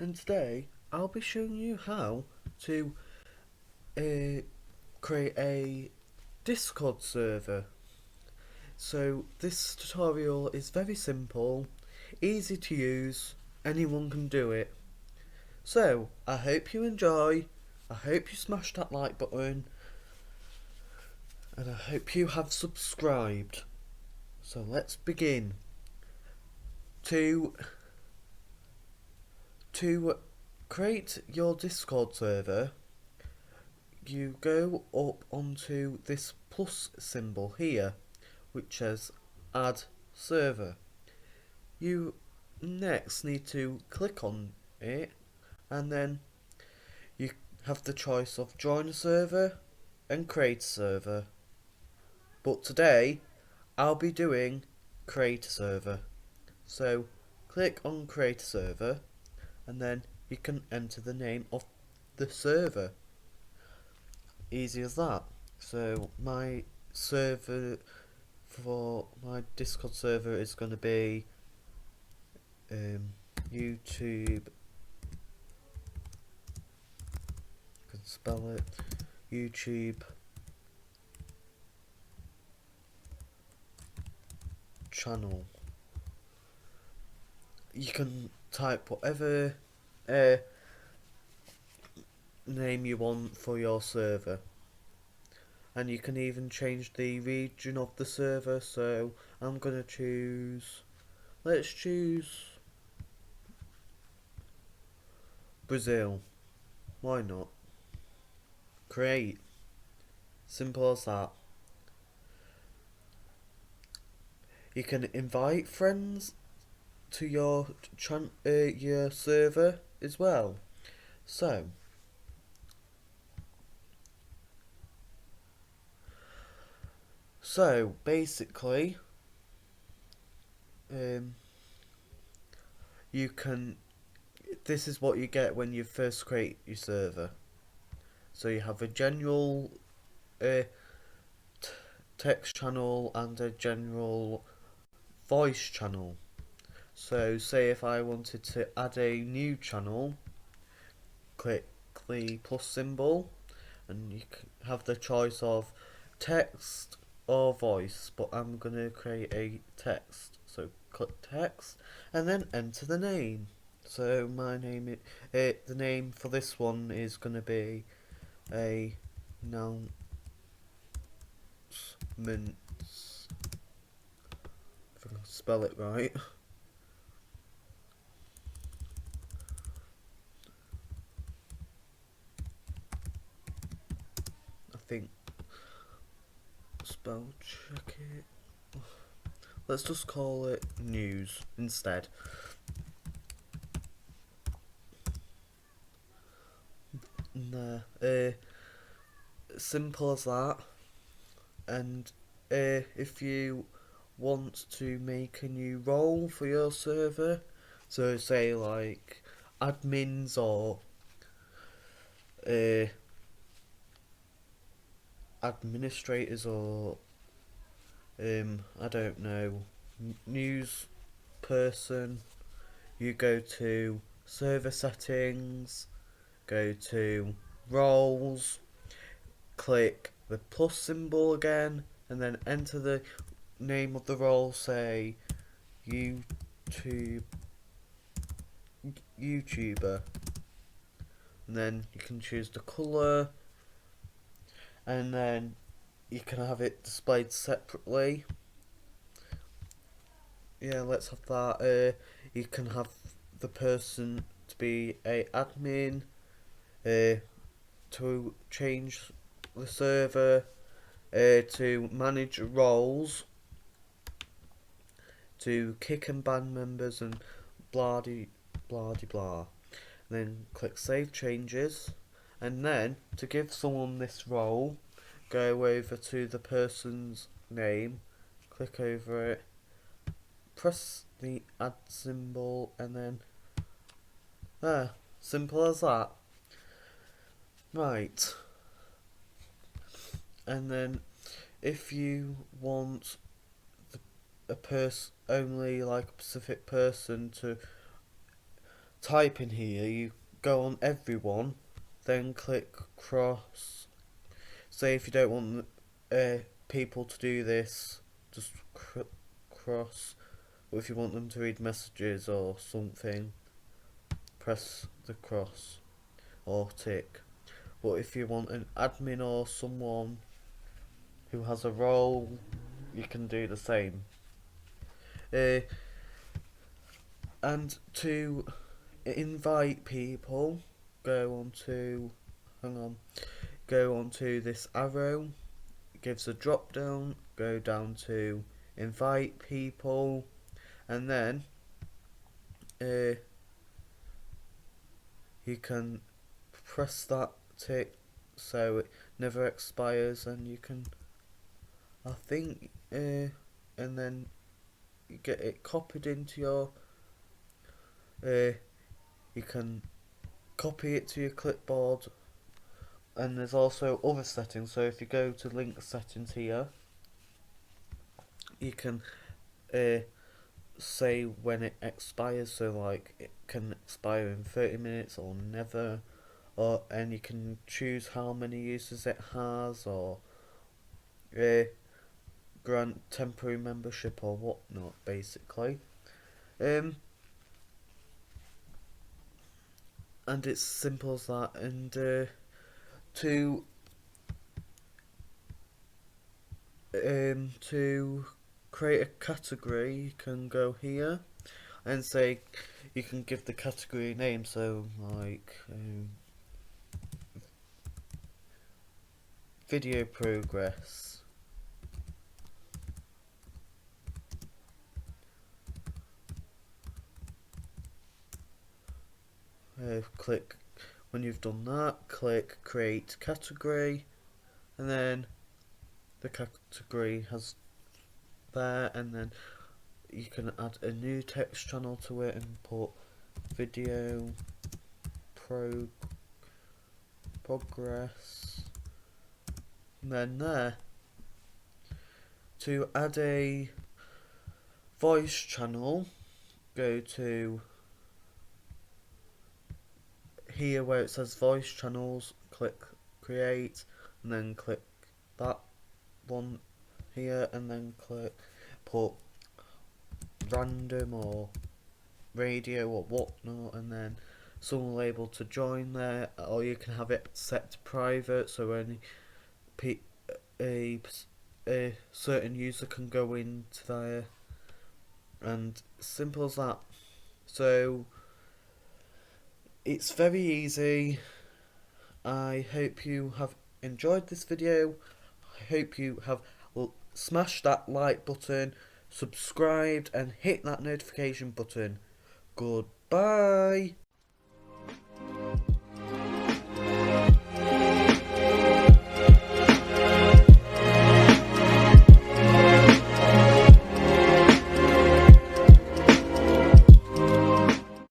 and today I'll be showing you how to uh, create a Discord server. So this tutorial is very simple, easy to use, anyone can do it. So I hope you enjoy, I hope you smash that like button, and I hope you have subscribed. So let's begin. To to create your Discord server, you go up onto this plus symbol here, which says add server. You next need to click on it, and then you have the choice of join a server and create a server. But today I'll be doing create a server. So click on create a server, and then you can enter the name of the server. Easy as that. So my server for my Discord server is going to be YouTube. I can spell it. YouTube channel. You can type whatever name you want for your server, and you can even change the region of the server. So I'm gonna choose. Let's choose Brazil. Why not? Create. Simple as that. You can invite friends to your server as well. So basically, you can. This is what you get when you first create your server. So you have a general text channel and a general voice channel. So say if I wanted to add a new channel, click the plus symbol, and you have the choice of text or voice, but I'm gonna create a text. So click text and then enter the name. So my name the name for this one is gonna be a announcements. If I can spell it right. I think spell check it. Let's just call it news instead. Nah, simple as that. And if you want to make a new role for your server, so say like admins or uh, administrators or I don't know, news person, you go to server settings, go to roles, click the plus symbol again, and then enter the name of the role, say YouTube YouTuber, and then you can choose the colour, and then you can have it displayed separately. Yeah, let's have that. You can have the person to be a admin, to change the server, to manage roles, to kick and ban members, and blah de blah de blah. And then click save changes, and then to give someone this role, go over to the person's name, click over it, press the add symbol, and then there. Simple as that. Right. And then if you want a person, only like a specific person to type in here, you go on everyone, then click cross. Say if you don't want people to do this, just cross. Or if you want them to read messages or something, press the cross or tick. But if you want an admin or someone who has a role, you can do the same. And to invite people, go onto this arrow, it gives a drop down, go down to invite people, and then you can press that tick so it never expires, and you can, I think, and then you get it copied into your, you can copy it to your clipboard. And there's also other settings, so if you go to link settings here, you can say when it expires, so like it can expire in 30 minutes or never, and you can choose how many users it has, or grant temporary membership or whatnot, basically. And it's simple as that. And to create a category, you can go here and say, you can give the category name, so like video progress. Click, when you've done that, click create category, and then the category has there, and then you can add a new text channel to it and put video progress, and then there. To add a voice channel, go to here where it says voice channels, click create, and then click that one here, and then put random or radio or whatnot, and then someone will be able to join there, or you can have it set to private, so only a certain user can go into there, and simple as that. So it's very easy. I hope you have enjoyed this video. I hope you have smashed that like button, subscribed, and hit that notification button. Goodbye.